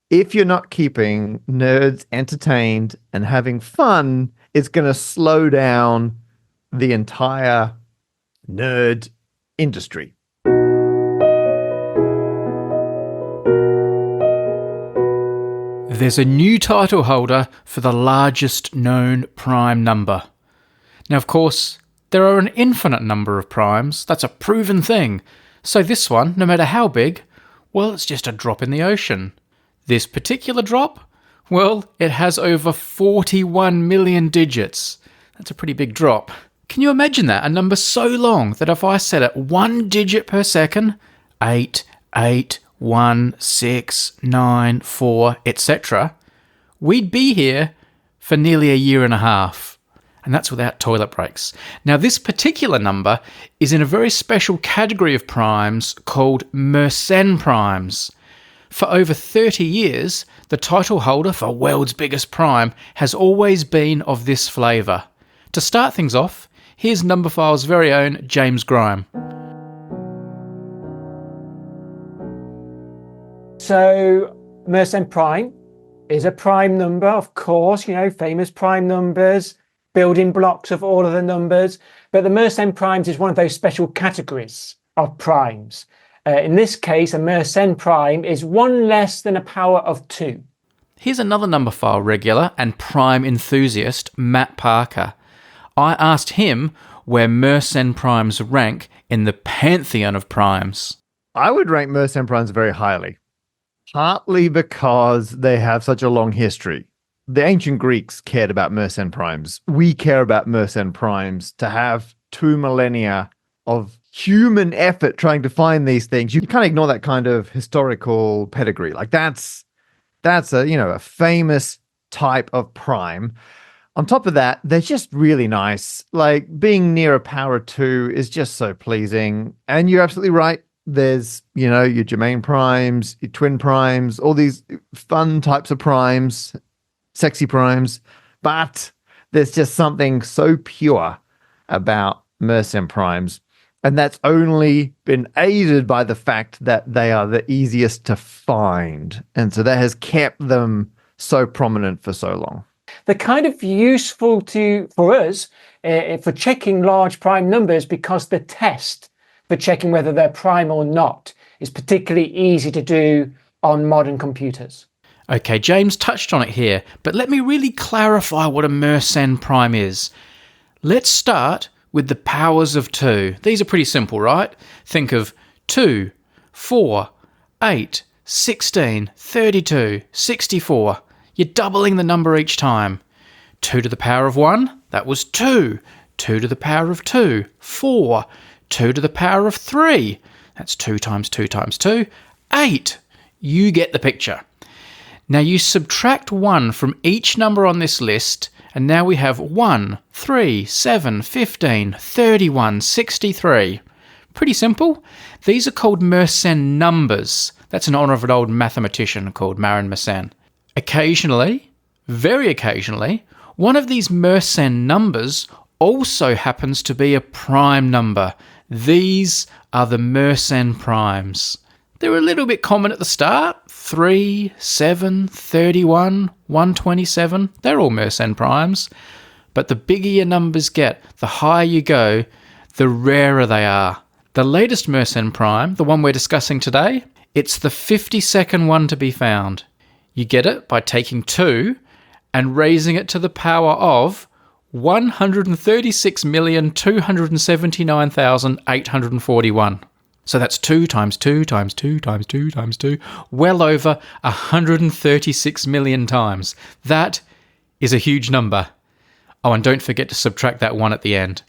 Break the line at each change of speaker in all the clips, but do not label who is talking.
if you're not keeping nerds entertained and having fun, it's going to slow down the entire nerd industry.
There's a new title holder for the largest known prime number. Now, of course, there are an infinite number of primes. That's a proven thing. So this one, no matter how big, well, it's just a drop in the ocean. This particular drop, well, it has over 41 million digits. That's a pretty big drop. Can you imagine that? A number so long that if I set it 1 digit per second, 8, 8, 1, 6, 9, 4, etc., we'd be here for nearly a year and a half. And that's without toilet breaks. Now, this particular number is in a very special category of primes called Mersenne primes. For over 30 years, the title holder for world's biggest prime has always been of this flavour. To start things off, here's Numberphile's very own James Grime.
So, Mersenne prime is a prime number, of course, famous prime numbers, building blocks of all of the numbers. But the Mersenne primes is one of those special categories of primes. In this case, a Mersenne prime is one less than a power of 2.
Here's another Numberphile regular and prime enthusiast, Matt Parker. I asked him where Mersenne primes rank in the pantheon of primes.
I would rank Mersenne primes very highly, partly because they have such a long history. The ancient Greeks cared about Mersenne primes. We care about Mersenne primes. To have 2 millennia of human effort trying to find these things, you can't ignore that kind of historical pedigree. Like that's a famous type of prime. On top of that, they're just really nice. Like being near a power of 2 is just so pleasing. And you're absolutely right. There's, your Germain primes, your twin primes, all these fun types of primes, sexy primes. But there's just something so pure about Mersenne primes. And that's only been aided by the fact that they are the easiest to find. And so that has kept them so prominent for so long.
They're kind of useful for us for checking large prime numbers because the test for checking whether they're prime or not is particularly easy to do on modern computers.
Okay, James touched on it here, but let me really clarify what a Mersenne prime is. Let's start with the powers of 2. These are pretty simple, right? Think of 2, 4, 8, 16, 32, 64. You're doubling the number each time. 2 to the power of 1, that was 2. 2 to the power of 2, 4. 2 to the power of 3, that's 2 times 2 times 2, 8. You get the picture. Now you subtract 1 from each number on this list, and now we have 1, 3, 7, 15, 31, 63. Pretty simple. These are called Mersenne numbers. That's in honour of an old mathematician called Mersenne. Occasionally, very occasionally, one of these Mersenne numbers also happens to be a prime number. These are the Mersenne primes. They're a little bit common at the start. 3, 7, 31, 127. They're all Mersenne primes. But the bigger your numbers get, the higher you go, the rarer they are. The latest Mersenne prime, the one we're discussing today, it's the 52nd one to be found. You get it by taking 2 and raising it to the power of 136,279,841. So that's 2 times 2 times 2 times 2 times 2, well over 136 million times. That is a huge number. Oh, and don't forget to subtract that 1 at the end.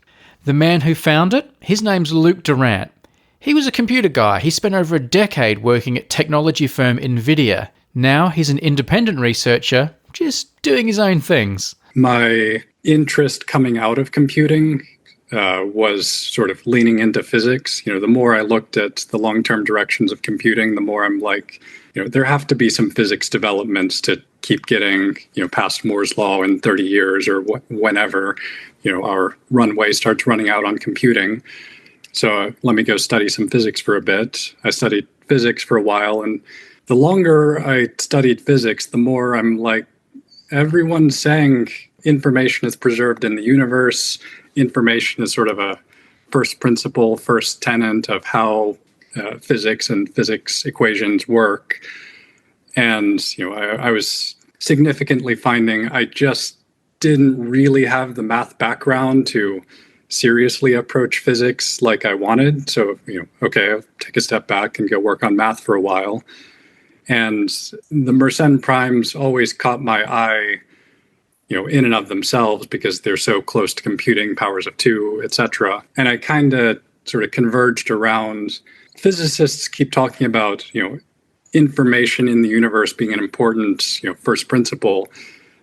The man who found it, his name's Luke Durant. He was a computer guy. He spent over a decade working at technology firm Nvidia. Now he's an independent researcher, just doing his own things.
My interest coming out of computing was sort of leaning into physics. The more I looked at the long-term directions of computing, the more I'm like, there have to be some physics developments to keep getting, past Moore's law in 30 years or whenever, our runway starts running out on computing. So let me go study some physics for a bit. I studied physics for a while and the longer I studied physics, the more I'm like, everyone's saying information is preserved in the universe. Information is sort of a first principle, first tenet of how physics and physics equations work. And, I was significantly finding I just didn't really have the math background to seriously approach physics like I wanted. So, okay, I'll take a step back and go work on math for a while. And the Mersenne primes always caught my eye, in and of themselves because they're so close to computing, powers of two, etc. And I kind of sort of converged around physicists keep talking about, information in the universe being an important, first principle.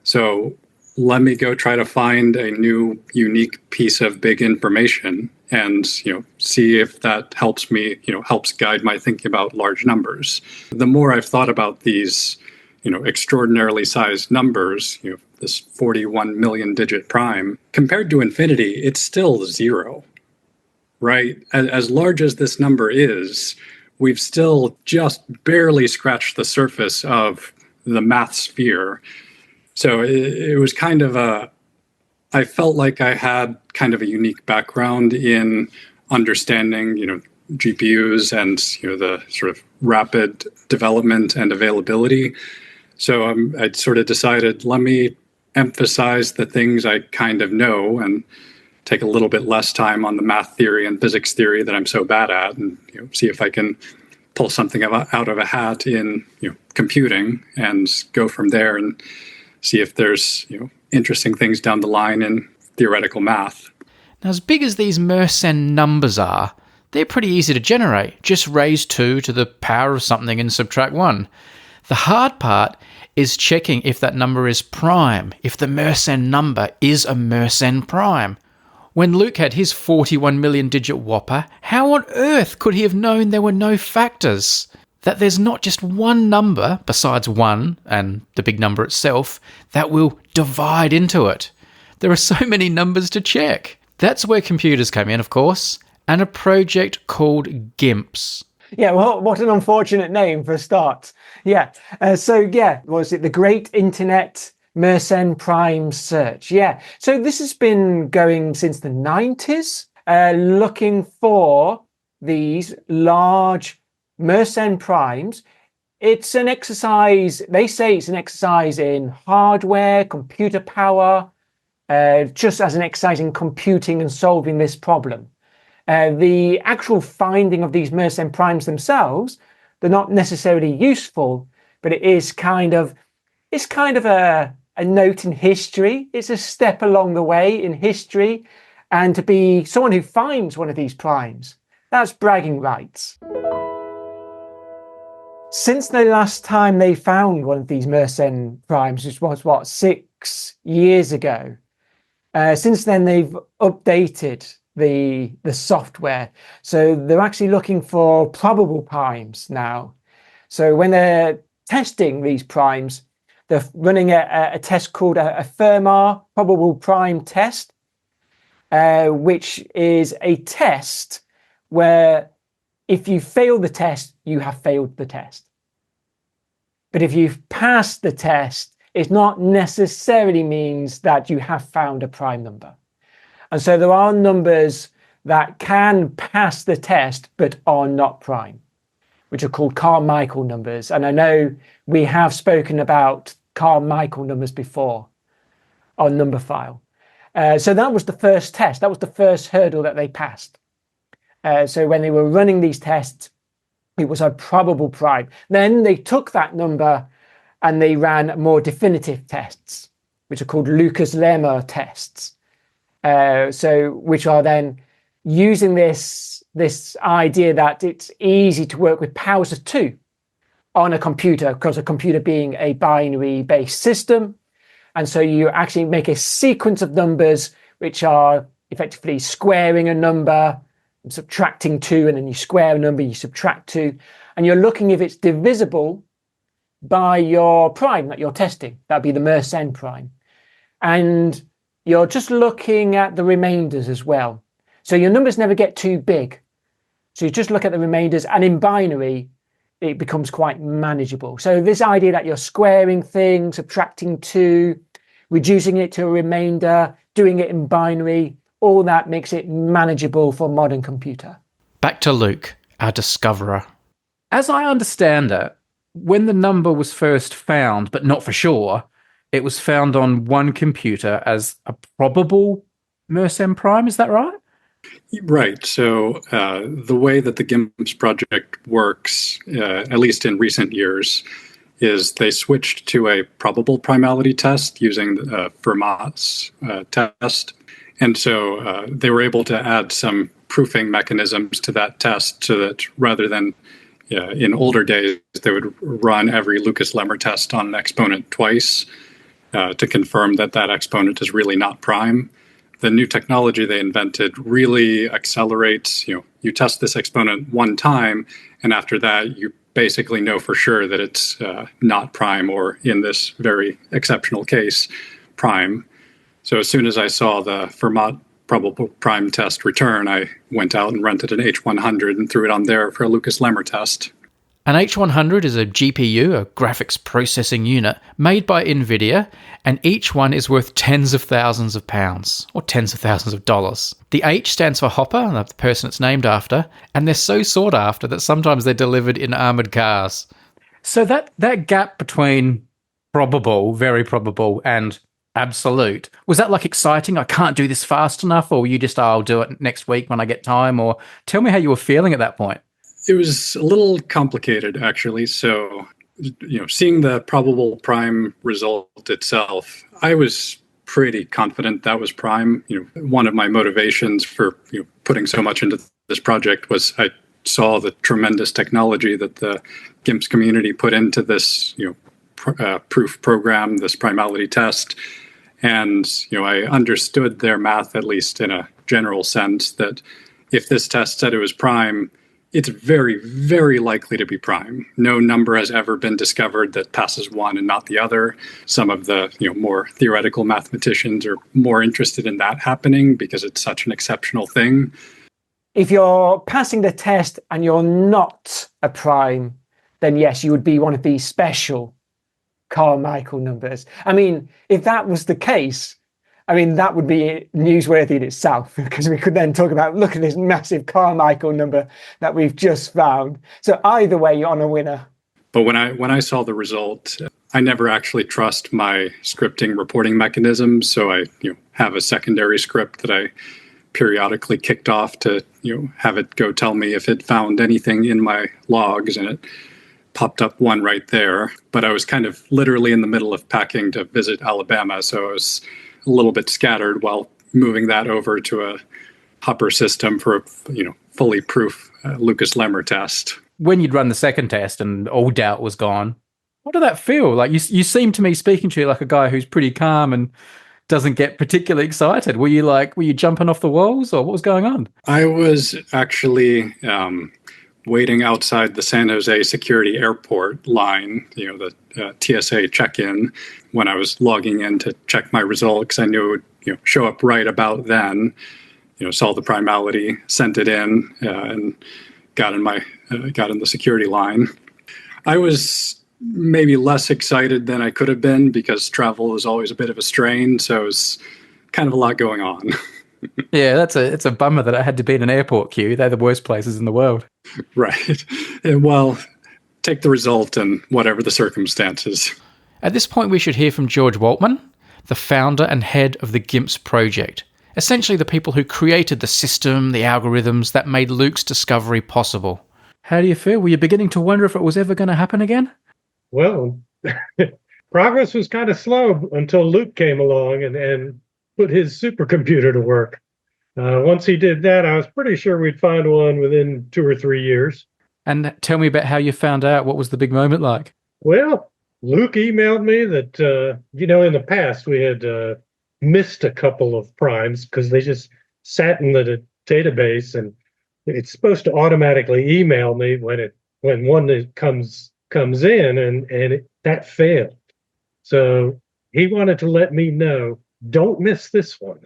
So let me go try to find a new, unique piece of big information and, see if that helps me, helps guide my thinking about large numbers. The more I've thought about these, extraordinarily sized numbers, this 41 million digit prime, compared to infinity, it's still zero, right? As large as this number is, we've still just barely scratched the surface of the math sphere. So it was kind of I felt like I had kind of a unique background in understanding, GPUs and, the sort of rapid development and availability. So I sort of decided, let me emphasize the things I kind of know and take a little bit less time on the math theory and physics theory that I'm so bad at, and see if I can pull something out of a hat in computing and go from there and see if there's interesting things down the line in theoretical math.
Now, as big as these Mersenne numbers are, they're pretty easy to generate. Just raise 2 to the power of something and subtract 1. The hard part is checking if that number is prime, if the Mersenne number is a Mersenne prime. When Luke had his 41 million digit whopper, how on earth could he have known there were no factors? That there's not just one number, besides 1 and the big number itself, that will divide into it. There are so many numbers to check. That's where computers came in, of course, and a project called GIMPS.
Yeah, well, what an unfortunate name for a start. Yeah, was it the Great Internet Mersenne Prime Search? Yeah, so this has been going since the 90s, looking for these large Mersenne primes. It's an exercise, they say it's an exercise in hardware, computer power, just as an exercise in computing and solving this problem. The actual finding of these Mersenne primes themselves, they're not necessarily useful, but it is kind of a note in history. It's a step along the way in history, and to be someone who finds one of these primes, that's bragging rights. Since the last time they found one of these Mersenne primes, which was 6 years ago, since then they've updated the software. So they're actually looking for probable primes now. So when they're testing these primes, they're running a test called a Fermat probable prime test, which is a test where if you fail the test, you have failed the test. But if you've passed the test, it not necessarily means that you have found a prime number. And so there are numbers that can pass the test but are not prime, which are called Carmichael numbers. And I know we have spoken about Carmichael numbers before on Numberphile. So that was the first test. That was the first hurdle that they passed. So when they were running these tests, it was a probable prime. Then they took that number and they ran more definitive tests, which are called Lucas-Lehmer tests. Which are then using this idea that it's easy to work with powers of 2 on a computer, because a computer being a binary-based system. And so you actually make a sequence of numbers which are effectively squaring a number, subtracting 2, and then you square a number, you subtract 2, and you're looking if it's divisible by your prime that you're testing. That'd be the Mersenne prime. And you're just looking at the remainders as well. So your numbers never get too big. So you just look at the remainders, and in binary, it becomes quite manageable. So this idea that you're squaring things, subtracting 2, reducing it to a remainder, doing it in binary, all that makes it manageable for a modern computer.
Back to Luke, our discoverer. As I understand it, when the number was first found, but not for sure, it was found on one computer as a probable Mersenne prime. Is that right?
Right. So the way that the GIMPS project works, at least in recent years, is they switched to a probable primality test using Fermat's test. And so they were able to add some proofing mechanisms to that test so that rather than in older days, they would run every Lucas-Lemmer test on an exponent twice to confirm that that exponent is really not prime. The new technology they invented really accelerates, you test this exponent one time, and after that, you basically know for sure that it's not prime, or in this very exceptional case, prime. So as soon as I saw the Fermat probable prime test return, I went out and rented an H100 and threw it on there for a Lucas-Lemmer test.
An H100 is a GPU, a graphics processing unit, made by NVIDIA, and each one is worth tens of thousands of pounds, or tens of thousands of dollars. The H stands for Hopper, the person it's named after, and they're so sought after that sometimes they're delivered in armoured cars. So that gap between probable, very probable, and absolute, was that like exciting? I can't do this fast enough, or were you just, I'll do it next week when I get time? Or tell me how you were feeling at that point.
It was a little complicated, actually. So, seeing the probable prime result itself, I was pretty confident that was prime. One of my motivations for putting so much into this project was I saw the tremendous technology that the GIMPS community put into this, proof program, this primality test. And, I understood their math, at least in a general sense, that if this test said it was prime, it's very, very likely to be prime. No number has ever been discovered that passes one and not the other. Some of the more theoretical mathematicians are more interested in that happening because it's such an exceptional thing.
If you're passing the test and you're not a prime, then yes, you would be one of these special Carmichael numbers. I mean, if that was the case, that would be newsworthy in itself, because we could then talk about, look at this massive Carmichael number that we've just found. So either way, you're on a winner.
But when I saw the result, I never actually trust my scripting reporting mechanisms. So I have a secondary script that I periodically kicked off to have it go tell me if it found anything in my logs, and it popped up one right there. But I was kind of literally in the middle of packing to visit Alabama, so I was a little bit scattered while moving that over to a Hopper system for a fully proof Lucas-Lemmer test.
When you'd run the second test and all doubt was gone, what did that feel like? You seem to me, speaking to you, like a guy who's pretty calm and doesn't get particularly excited. Were you jumping off the walls, or what was going on?
I was actually waiting outside the San Jose security airport line, the TSA check-in, when I was logging in to check my result, because I knew it would show up right about then. Saw the primality, sent it in, and got in the security line. I was maybe less excited than I could have been, because travel is always a bit of a strain, so it was kind of a lot going on.
Yeah, it's a bummer that it had to be in an airport queue. They're the worst places in the world.
Right. Well, take the result and whatever the circumstances.
At this point, we should hear from George Woltman, the founder and head of the GIMPS project. Essentially the people who created the system, the algorithms that made Luke's discovery possible. How do you feel? Were you beginning to wonder if it was ever going to happen again?
Well, progress was kind of slow until Luke came along and put his supercomputer to work. Once he did that, I was pretty sure we'd find one within 2 or 3 years.
And tell me about how you found out. What was the big moment like?
Well, Luke emailed me that, in the past we had missed a couple of primes because they just sat in the database, and it's supposed to automatically email me when one that comes in, and that failed. So he wanted to let me know, don't miss this one.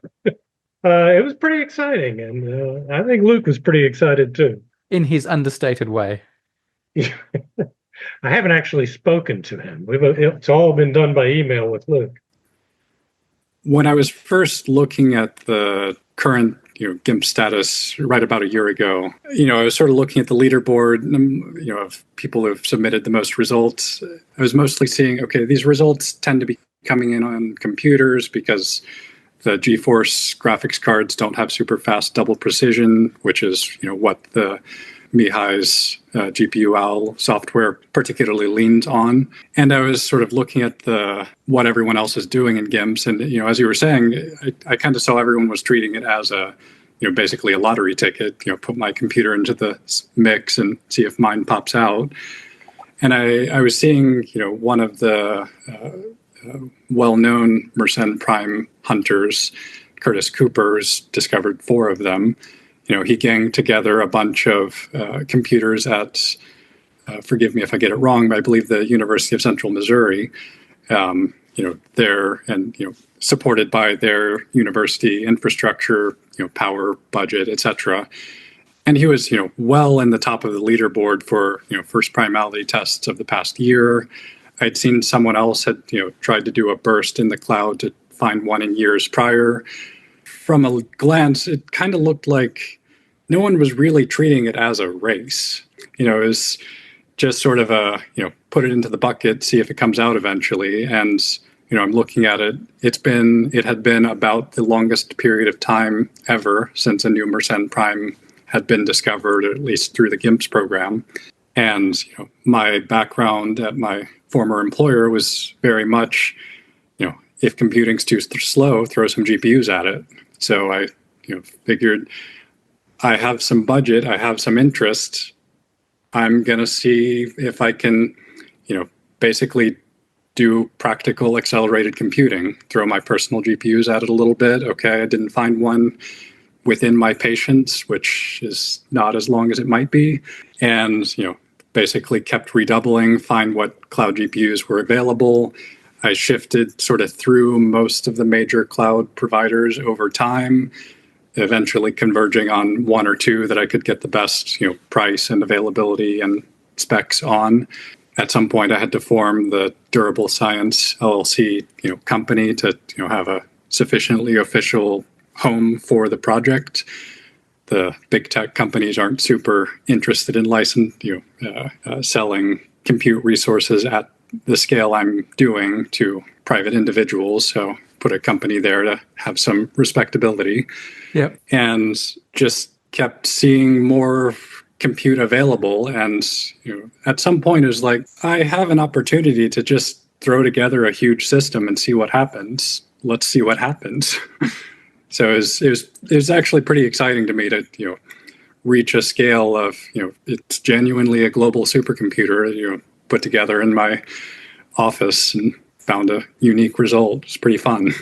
It was pretty exciting, and I think Luke was pretty excited too.
In his understated way.
I haven't actually spoken to him. It's all been done by email with Luke.
When I was first looking at the current GIMP status right about a year ago, I was sort of looking at the leaderboard, of people who've submitted the most results. I was mostly seeing, okay, these results tend to be coming in on computers because the GeForce graphics cards don't have super fast double precision, which is what the Mihai's GPU-Al software particularly leans on. And I was sort of looking at what everyone else is doing in GIMPS. And, as you were saying, I kind of saw everyone was treating it as basically a lottery ticket, put my computer into the mix and see if mine pops out. And I was seeing, one of the well-known Mersenne prime hunters, Curtis Cooper's discovered 4 of them. He ganged together a bunch of computers at, forgive me if I get it wrong, but I believe the University of Central Missouri, there, and, supported by their university infrastructure, power, budget, etc. And he was, well in the top of the leaderboard for, first primality tests of the past year. I'd seen someone else had, tried to do a burst in the cloud to find one in years prior. From a glance, it kind of looked like no one was really treating it as a race. It was just sort of put it into the bucket, see if it comes out eventually. And, I'm looking at it. It had been about the longest period of time ever since a new Mersenne prime had been discovered, at least through the GIMPS program. And, my background at my former employer was very much, if computing's too slow, throw some GPUs at it. So I, figured I have some budget, I have some interest. I'm going to see if I can, basically do practical accelerated computing, throw my personal GPUs at it a little bit. Okay, I didn't find one within my patience, which is not as long as it might be. And, basically kept redoubling, find what cloud GPUs were available. I shifted sort of through most of the major cloud providers over time, eventually converging on 1 or 2 that I could get the best, price and availability and specs on. At some point, I had to form the Durable Science LLC, company to, have a sufficiently official home for the project. The big tech companies aren't super interested in selling compute resources at the scale I'm doing to private individuals. So put a company there to have some respectability.
Yep.
And just kept seeing more compute available. And at some point it was like, I have an opportunity to just throw together a huge system and see what happens. Let's see what happens. So it was actually pretty exciting to me to reach a scale of it's genuinely a global supercomputer put together in my office and found a unique result. It's pretty fun.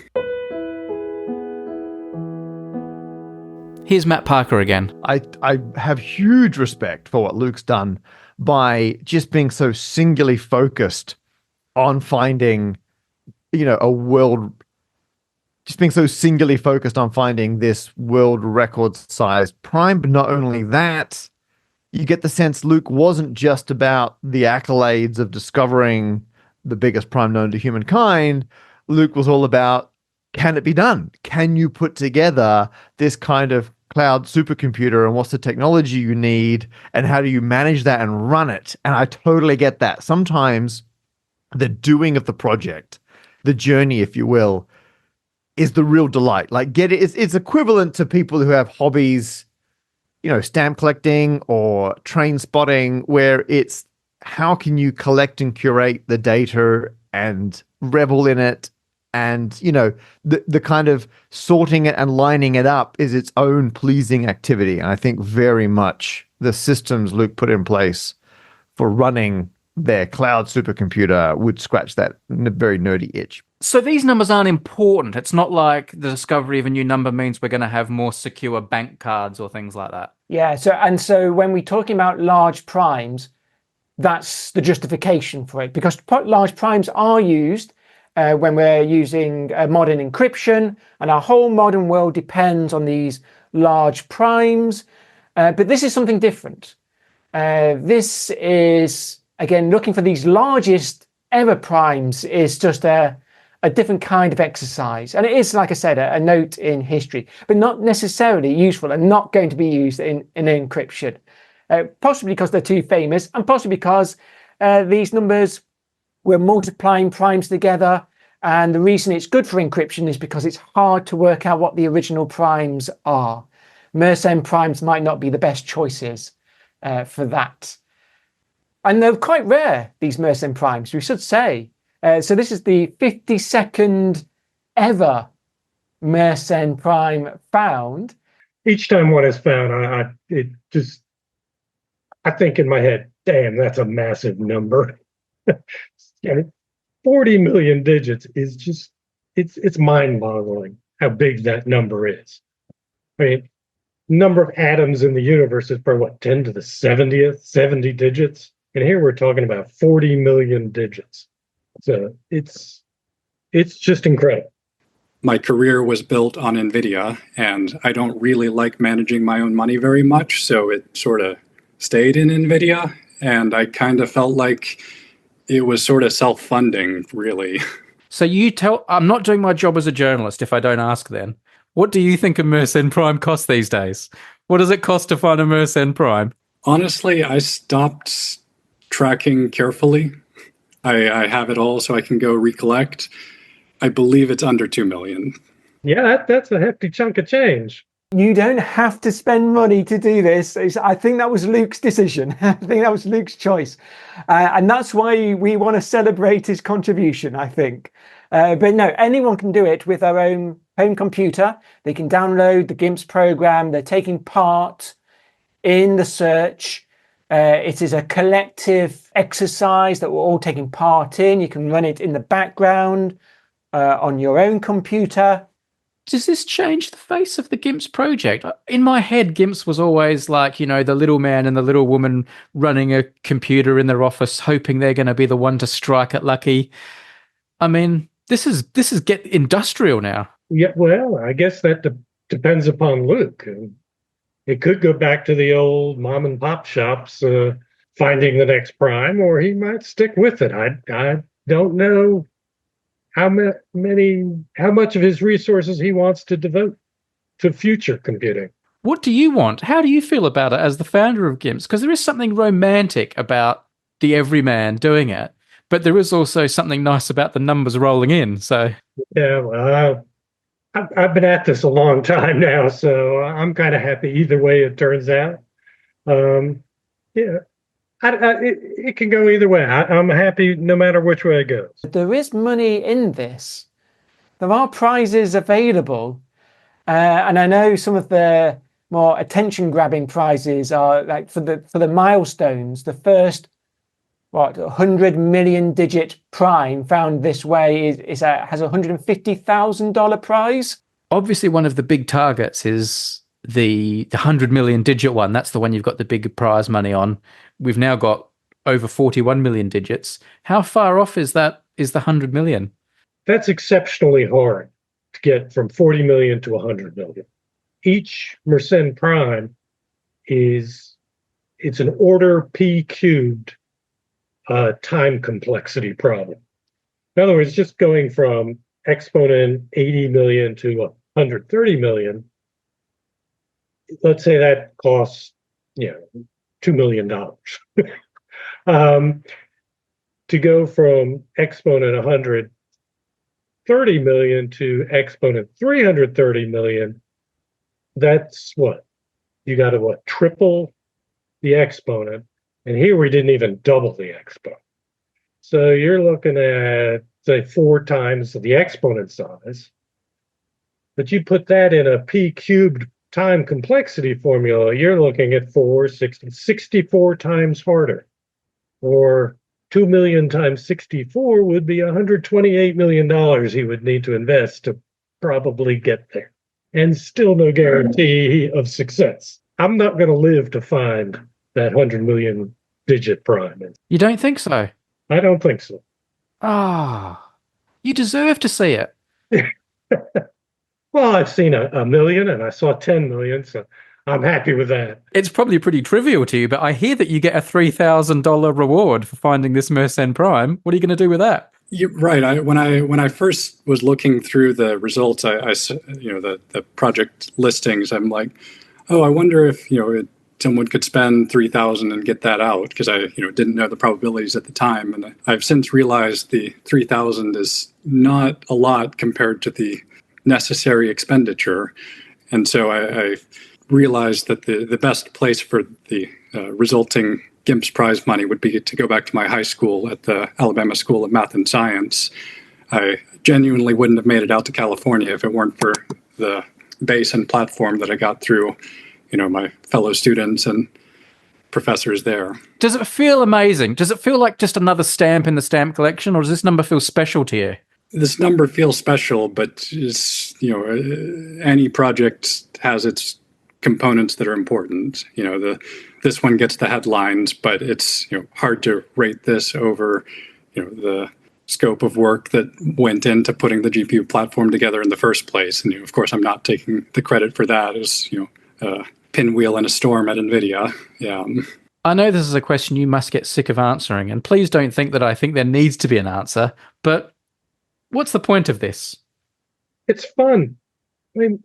Here's Matt Parker again.
I have huge respect for what Luke's done by just being so singularly focused on finding, this world record sized prime. But not only that, you get the sense Luke wasn't just about the accolades of discovering the biggest prime known to humankind. Luke was all about, can it be done? Can you put together this kind of cloud supercomputer, and what's the technology you need, and how do you manage that and run it? And I totally get that. Sometimes the doing of the project, the journey, if you will, is the real delight. Like it's equivalent to people who have hobbies, stamp collecting or train spotting, where it's how can you collect and curate the data and revel in it. And, the kind of sorting it and lining it up is its own pleasing activity. And I think very much the systems Luke put in place for running their cloud supercomputer would scratch that very nerdy itch.
So these numbers aren't important. It's not like the discovery of a new number means we're going to have more secure bank cards or things like that.
Yeah. So when we're talking about large primes, that's the justification for it, because large primes are used when we're using modern encryption, and our whole modern world depends on these large primes. But this is something different. This is, again, looking for these largest ever primes is just a different kind of exercise. And it is, like I said, a note in history, but not necessarily useful and not going to be used in encryption. Possibly because they're too famous, and possibly because these numbers were multiplying primes together. And the reason it's good for encryption is because it's hard to work out what the original primes are. Mersenne primes might not be the best choices for that. And they're quite rare, these Mersenne primes, we should say. So this is the 52nd ever Mersenne prime found.
Each time one is found, I think in my head, damn, that's a massive number. 40 million digits is just, it's mind-boggling how big that number is. I mean, number of atoms in the universe is probably, what, 10 to the 70th, 70 digits? And here we're talking about 40 million digits. So it's just incredible.
My career was built on NVIDIA, and I don't really like managing my own money very much, so it sort of stayed in NVIDIA, and I kind of felt like it was sort of self-funding, really.
So I'm not doing my job as a journalist if I don't ask then. What do you think a Mersenne prime costs these days? What does it cost to find a Mersenne prime?
Honestly, I stopped tracking carefully. I have it all so I can go recollect. I believe it's under 2 million.
Yeah, that's a hefty chunk of change.
You don't have to spend money to do this. I think that was Luke's decision. I think that was Luke's choice. And that's why we want to celebrate his contribution, I think. But no, anyone can do it with their own home computer. They can download the GIMPS program. They're taking part in the search. It is a collective exercise that we're all taking part in. You can run it in the background on your own computer.
Does this change the face of the GIMPS project? In my head, GIMPS was always like, the little man and the little woman running a computer in their office, hoping they're going to be the one to strike it lucky. I mean, this is get industrial now.
Yeah, well, I guess that depends upon Luke. It could go back to the old mom and pop shops, finding the next prime, or he might stick with it. I don't know how much of his resources he wants to devote to future computing.
What do you want? How do you feel about it as the founder of GIMPS? Because there is something romantic about the everyman doing it, but there is also something nice about the numbers rolling in. So
yeah, well, I've been at this a long time now, so I'm kind of happy either way it turns out. Yeah. It can go either way. I'm happy no matter which way it goes.
There is money in this. There are prizes available. And I know some of the more attention-grabbing prizes are like for the milestones. The first, 100 million digit prime found this way has a $150,000 prize.
Obviously, one of the big targets is the 100 million digit one. That's the one you've got the big prize money on. We've now got over 41 million digits. How far off is the 100 million?
That's exceptionally hard to get from 40 million to 100 million. Each Mersenne prime it's an order p cubed time complexity problem. In other words, just going from exponent 80 million to 130 million, let's say that costs, $2 million. To go from exponent 130 million to exponent 330 million, that's what? You got to triple the exponent. And here we didn't even double the exponent. So you're looking at, say, 4 times the exponent size. But you put that in a p cubed time complexity formula, you're looking at 64 times harder. Or 2 million times 64 would be $128 million he would need to invest to probably get there. And still no guarantee of success. I'm not going to live to find that 100 million digit prime.
You don't think so?
I don't think so.
You deserve to see it.
Well, I've seen a million and I saw 10 million, so I'm happy with that.
It's probably pretty trivial to you, but I hear that you get a $3,000 reward for finding this Mersenne Prime. What are you going to do with that?
You're right. When I first was looking through the results, the project listings, I'm like, oh, I wonder if someone could spend 3,000 and get that out, because I didn't know the probabilities at the time, and I've since realized the 3,000 is not a lot compared to the necessary expenditure, and so I realized that the best place for the resulting GIMPS prize money would be to go back to my high school at the Alabama School of Math and Science. I genuinely wouldn't have made it out to California if it weren't for the base and platform that I got through, my fellow students and professors there.
Does it feel amazing? Does it feel like just another stamp in the stamp collection, or does this number feel special to you?
This number feels special, but any project has its components that are important. This one gets the headlines, but it's hard to rate this over the scope of work that went into putting the GPU platform together in the first place. And of course, I'm not taking the credit for that as a pinwheel in a storm at NVIDIA. Yeah.
I know this is a question you must get sick of answering, and please don't think that I think there needs to be an answer, but what's the point of this?
It's fun. I mean,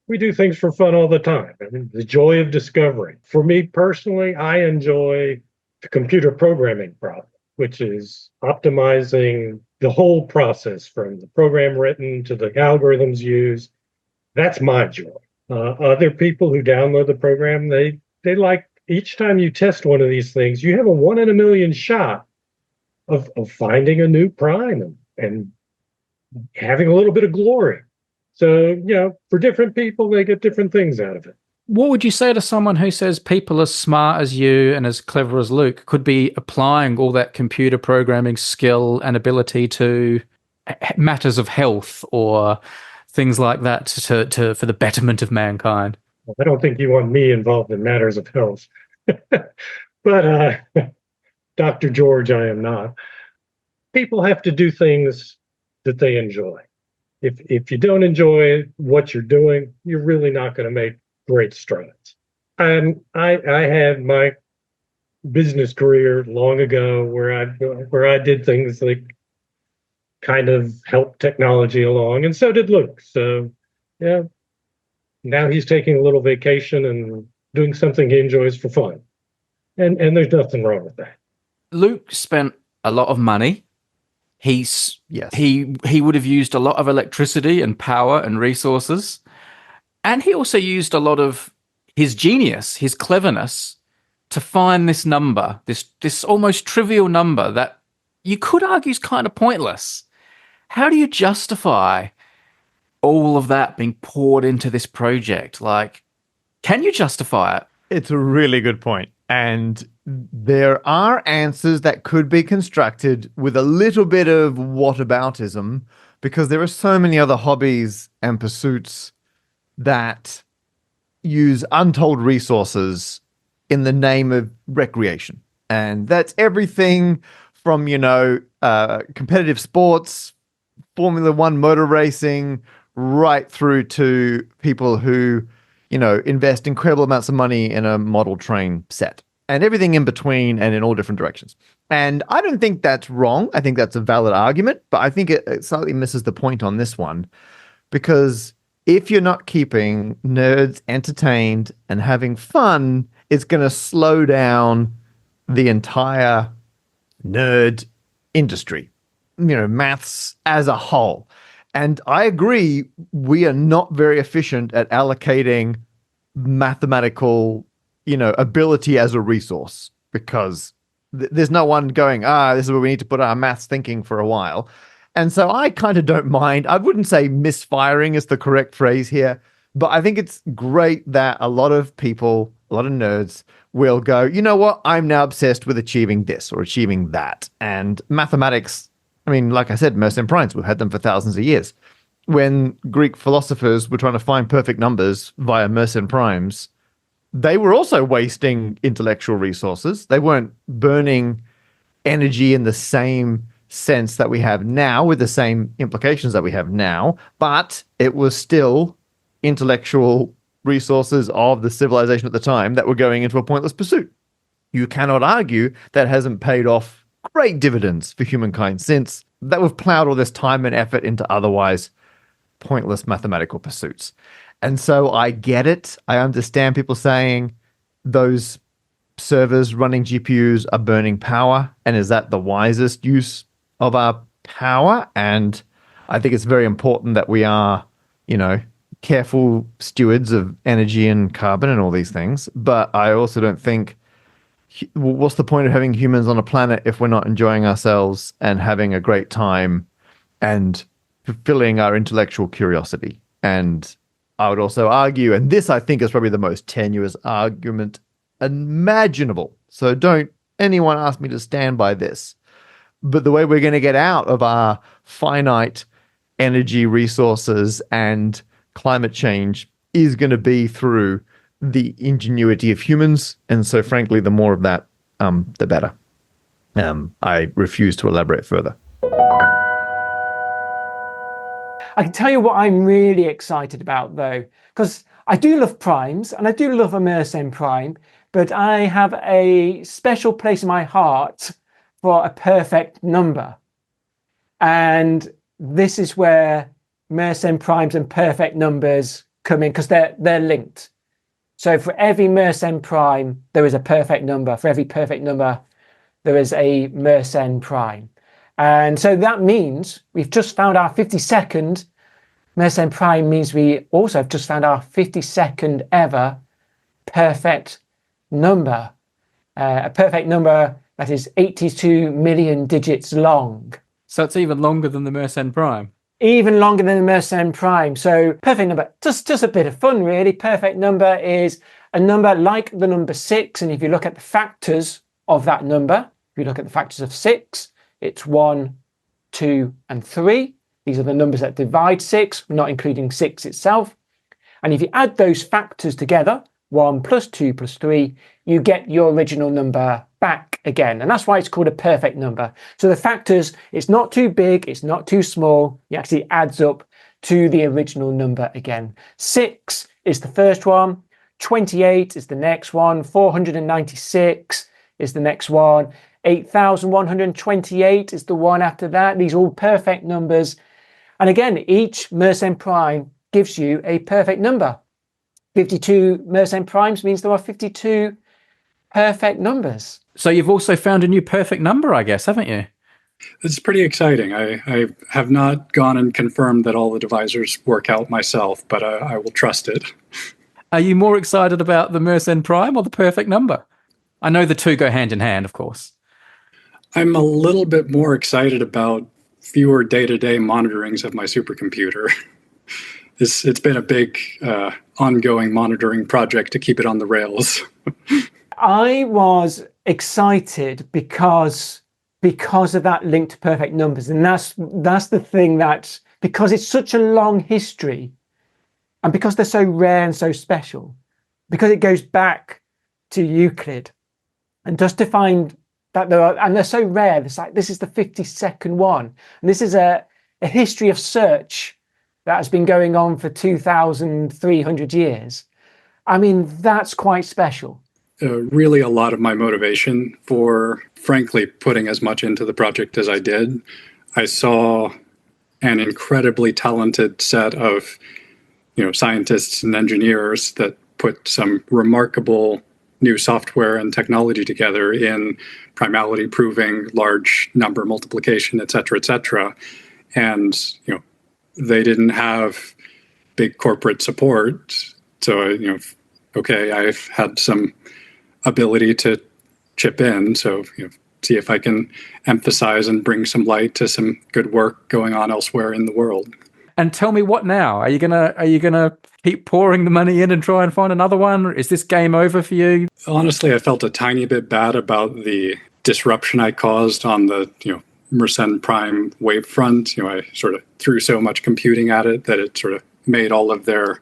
we do things for fun all the time. I mean, the joy of discovery. For me personally, I enjoy the computer programming problem, which is optimizing the whole process from the program written to the algorithms used. That's my joy. Other people who download the program, they like each time you test one of these things, you have a 1 in a million shot of finding a new prime and having a little bit of glory. So, for different people, they get different things out of it.
What would you say to someone who says people as smart as you and as clever as Luke could be applying all that computer programming skill and ability to matters of health or things like that to for the betterment of mankind?
Well, I don't think you want me involved in matters of health. But Dr. George, I am not. People have to do things that they enjoy. If you don't enjoy what you're doing, you're really not going to make great strides. And I had my business career long ago where I did things like kind of help technology along, and so did Luke. So yeah, now he's taking a little vacation and doing something he enjoys for fun, and there's nothing wrong with that.
Luke spent a lot of money. He would have used a lot of electricity and power and resources. And he also used a lot of his genius, his cleverness, to find this number, this almost trivial number that you could argue is kind of pointless. How do you justify all of that being poured into this project? Like, can you justify it?
It's a really good point. And there are answers that could be constructed with a little bit of whataboutism, because there are so many other hobbies and pursuits that use untold resources in the name of recreation. And that's everything from, competitive sports, Formula One motor racing, right through to people who invest incredible amounts of money in a model train set, and everything in between and in all different directions. And I don't think that's wrong. I think that's a valid argument, but I think it slightly misses the point on this one, because if you're not keeping nerds entertained and having fun, it's going to slow down the entire nerd industry, maths as a whole. And I agree, we are not very efficient at allocating mathematical, ability as a resource, because there's no one going, this is where we need to put our maths thinking for a while. And so I kind of don't mind. I wouldn't say misfiring is the correct phrase here, but I think it's great that a lot of people, a lot of nerds will go, you know what, I'm now obsessed with achieving this or achieving that. And mathematics, like I said, Mersenne primes, we've had them for thousands of years. When Greek philosophers were trying to find perfect numbers via Mersenne primes, they were also wasting intellectual resources. They weren't burning energy in the same sense that we have now, with the same implications that we have now, but it was still intellectual resources of the civilization at the time that were going into a pointless pursuit. You cannot argue that hasn't paid off great dividends for humankind since, that we've plowed all this time and effort into otherwise pointless mathematical pursuits. And so I get it. I understand people saying those servers running GPUs are burning power, and is that the wisest use of our power? And I think it's very important that we are, careful stewards of energy and carbon and all these things. But I also don't think, what's the point of having humans on a planet if we're not enjoying ourselves and having a great time and fulfilling our intellectual curiosity? And I would also argue, and this I think is probably the most tenuous argument imaginable, so don't anyone ask me to stand by this, but the way we're going to get out of our finite energy resources and climate change is going to be through the ingenuity of humans. And so frankly, the more of that, the better. I refuse to elaborate further.
I can tell you what I'm really excited about, though, because I do love primes and I do love a Mersenne prime, but I have a special place in my heart for a perfect number. And this is where Mersenne primes and perfect numbers come in, because they're linked. So for every Mersenne prime, there is a perfect number. For every perfect number, there is a Mersenne prime. And so that means we've just found our 52nd Mersenne prime, means we also have just found our 52nd ever perfect number. A perfect number that is 82 million digits long.
So it's even longer than the Mersenne prime.
Even longer than the Mersenne prime. So perfect number, just a bit of fun, really. Perfect number is a number like the number 6. And if you look at the factors of that number, if you look at the factors of 6, it's 1, 2, and 3. These are the numbers that divide 6, not including 6 itself. And if you add those factors together, 1 plus 2 plus 3, you get your original number back again. And that's why it's called a perfect number. So the factors, it's not too big, it's not too small. It actually adds up to the original number again. 6 is the first one. 28 is the next one. 496 is the next one. 8,128 is the one after that. These are all perfect numbers. And again, each Mersenne prime gives you a perfect number. 52 Mersenne primes means there are 52 perfect numbers.
So you've also found a new perfect number, I guess, haven't you?
It's pretty exciting. I have not gone and confirmed that all the divisors work out myself, but I will trust it.
Are you more excited about the Mersenne prime or the perfect number? I know the two go hand in hand, of course.
I'm a little bit more excited about fewer day-to-day monitorings of my supercomputer. It's been a big ongoing monitoring project to keep it on the rails.
I was excited because of that link to perfect numbers. And that's the thing, that because it's such a long history and because they're so rare and so special, because it goes back to Euclid, and just to find that they're so rare, this is the 52nd one. And this is a history of search that has been going on for 2,300 years. I mean, that's quite special.
Really a lot of my motivation for, frankly, putting as much into the project as I did. I saw an incredibly talented set of, scientists and engineers that put some remarkable new software and technology together in primality proving, large number multiplication, et cetera, and they didn't have big corporate support. So I've had some ability to chip in. So see if I can emphasize and bring some light to some good work going on elsewhere in the world.
And tell me, what now? Are you gonna keep pouring the money in and try and find another one? Is this game over for you?
Honestly, I felt a tiny bit bad about the disruption I caused on the Mersenne prime wavefront. I sort of threw so much computing at it that it sort of made all of their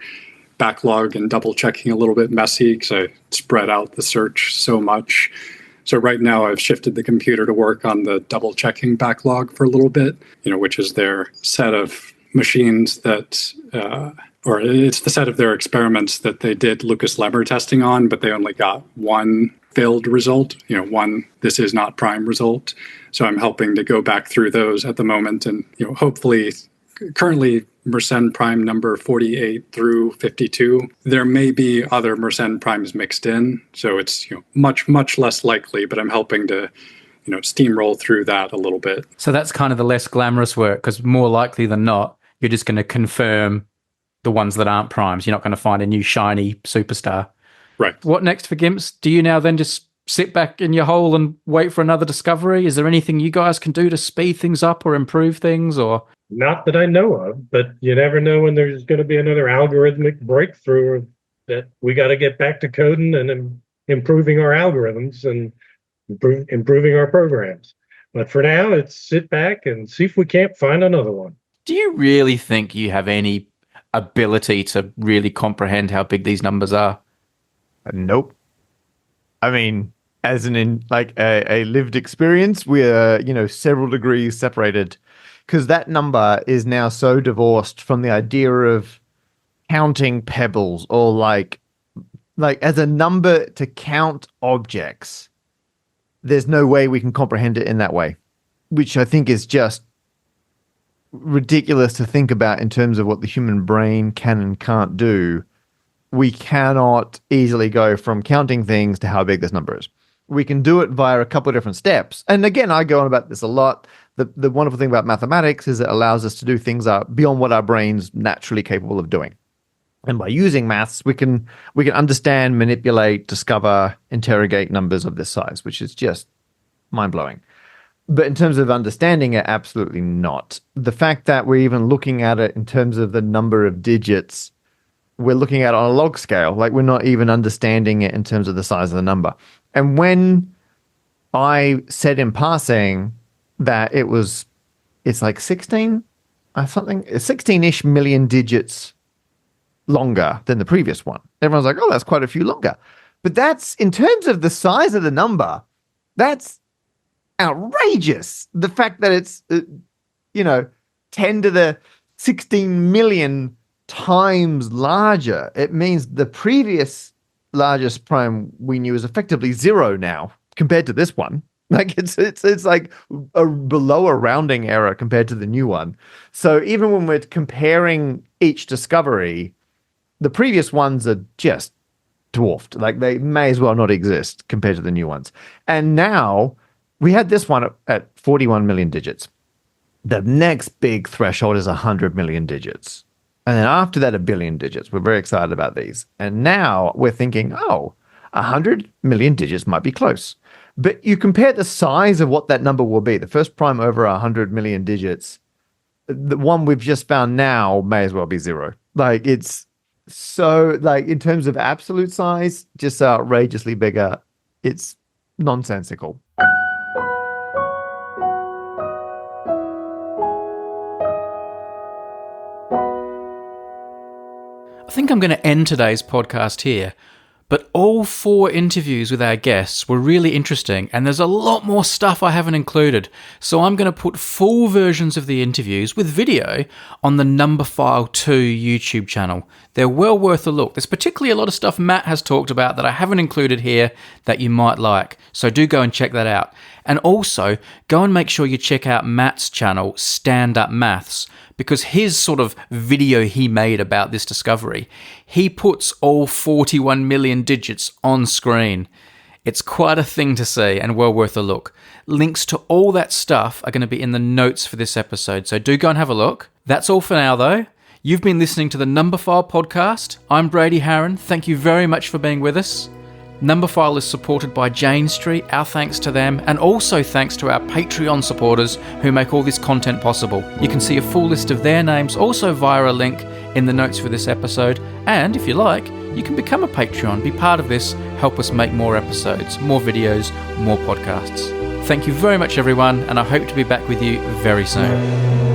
backlog and double checking a little bit messy because I spread out the search so much. So right now I've shifted the computer to work on the double checking backlog for a little bit, which is their set of machines that or it's the set of their experiments that they did Lucas Lemmer testing on, but they only got one failed result, one this is not prime result. So I'm helping to go back through those at the moment, and hopefully, currently Mersenne prime number 48 through 52. There may be other Mersenne primes mixed in, so it's much less likely, but I'm helping to steamroll through that a little bit.
So that's kind of the less glamorous work, because more likely than not, you're just going to confirm the ones that aren't primes. You're not going to find a new shiny superstar.
Right.
What next for GIMPS? Do you now then just sit back in your hole and wait for another discovery? Is there anything you guys can do to speed things up or improve things? Or
not that I know of, but you never know when there's going to be another algorithmic breakthrough that we got to get back to coding and improving our algorithms and improving our programs. But for now, it's sit back and see if we can't find another one.
do you really think you have any ability to really comprehend how big these numbers are?
Nope. I mean, as a lived experience, we're, several degrees separated, because that number is now so divorced from the idea of counting pebbles or like as a number to count objects. There's no way we can comprehend it in that way, which I think is just ridiculous to think about in terms of what the human brain can and can't do. We cannot easily go from counting things to how big this number is. We can do it via a couple of different steps. And again, I go on about this a lot. The wonderful thing about mathematics is it allows us to do things beyond what our brain's naturally capable of doing. And by using maths, we can understand, manipulate, discover, interrogate numbers of this size, which is just mind-blowing. But in terms of understanding it, absolutely not. The fact that we're even looking at it in terms of the number of digits, we're looking at it on a log scale. Like, we're not even understanding it in terms of the size of the number. And when I said in passing that it's like 16-ish million digits longer than the previous one, everyone's like, oh, that's quite a few longer. But that's, in terms of the size of the number, that's outrageous. The fact that it's 10 to the 16 million times larger, it means the previous largest prime we knew is effectively 0 now compared to this one. Like, it's like below a rounding error compared to the new one. So even when we're comparing each discovery, the previous ones are just dwarfed. Like, they may as well not exist compared to the new ones. And now we had this one at 41 million digits. The next big threshold is 100 million digits. And then after that, 1 billion digits. We're very excited about these. And now we're thinking, 100 million digits might be close. But you compare the size of what that number will be. The first prime over 100 million digits, the one we've just found now may as well be 0. Like, it's so, like, in terms of absolute size, just outrageously bigger. It's nonsensical.
I think I'm going to end today's podcast here, but all 4 interviews with our guests were really interesting, and there's a lot more stuff I haven't included, so I'm going to put full versions of the interviews with video on the Numberphile 2 YouTube channel. They're well worth a look. There's particularly a lot of stuff Matt has talked about that I haven't included here that you might like, so do go and check that out. And also, go and make sure you check out Matt's channel, Stand Up Maths, because his sort of video he made about this discovery, he puts all 41 million digits on screen. It's quite a thing to see and well worth a look. Links to all that stuff are going to be in the notes for this episode, so do go and have a look. That's all for now, though. You've been listening to the Numberphile podcast. I'm Brady Harron. Thank you very much for being with us. Numberphile is supported by Jane Street, our thanks to them, and also thanks to our Patreon supporters who make all this content possible. You can see a full list of their names also via a link in the notes for this episode, and if you like, you can become a Patreon, be part of this, help us make more episodes, more videos, more podcasts. Thank you very much, everyone, and I hope to be back with you very soon.